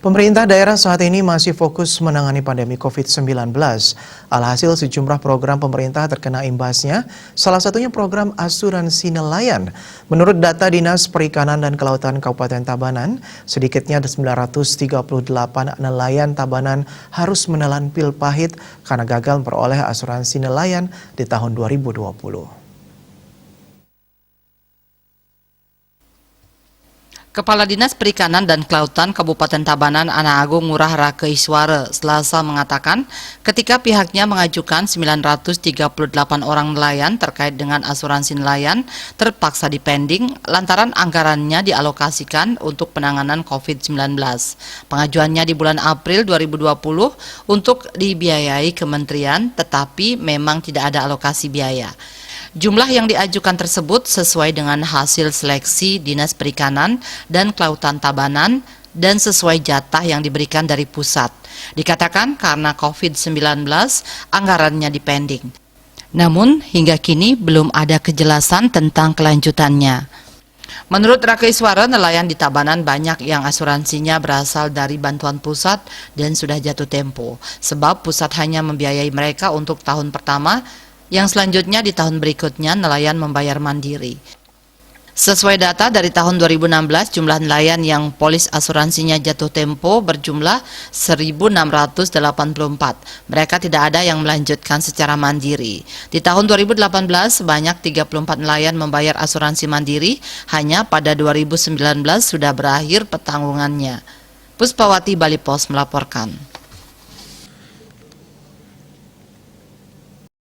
Pemerintah daerah saat ini masih fokus menangani pandemi COVID-19. Alhasil sejumlah program pemerintah terkena imbasnya, salah satunya program asuransi nelayan. Menurut data Dinas Perikanan dan Kelautan Kabupaten Tabanan, sedikitnya ada 938 nelayan Tabanan harus menelan pil pahit karena gagal memperoleh asuransi nelayan di tahun 2020. Kepala Dinas Perikanan dan Kelautan Kabupaten Tabanan Ana Agung Ngurah Rakeiswara Selasa mengatakan ketika pihaknya mengajukan 938 orang nelayan terkait dengan asuransi nelayan terpaksa dipending lantaran anggarannya dialokasikan untuk penanganan COVID-19. Pengajuannya di bulan April 2020 untuk dibiayai kementerian tetapi memang tidak ada alokasi biaya. Jumlah yang diajukan tersebut sesuai dengan hasil seleksi Dinas Perikanan dan Kelautan Tabanan dan sesuai jatah yang diberikan dari pusat. Dikatakan karena COVID-19 anggarannya dipending. Namun hingga kini belum ada kejelasan tentang kelanjutannya. Menurut Rakeiswara, nelayan di Tabanan banyak yang asuransinya berasal dari bantuan pusat dan sudah jatuh tempo. Sebab pusat hanya membiayai mereka untuk tahun pertama, yang selanjutnya di tahun berikutnya nelayan membayar mandiri. Sesuai data dari tahun 2016, jumlah nelayan yang polis asuransinya jatuh tempo berjumlah 1.684. Mereka tidak ada yang melanjutkan secara mandiri. Di tahun 2018, sebanyak 34 nelayan membayar asuransi mandiri, hanya pada 2019 sudah berakhir petanggungannya. Puspawati Bali Pos melaporkan.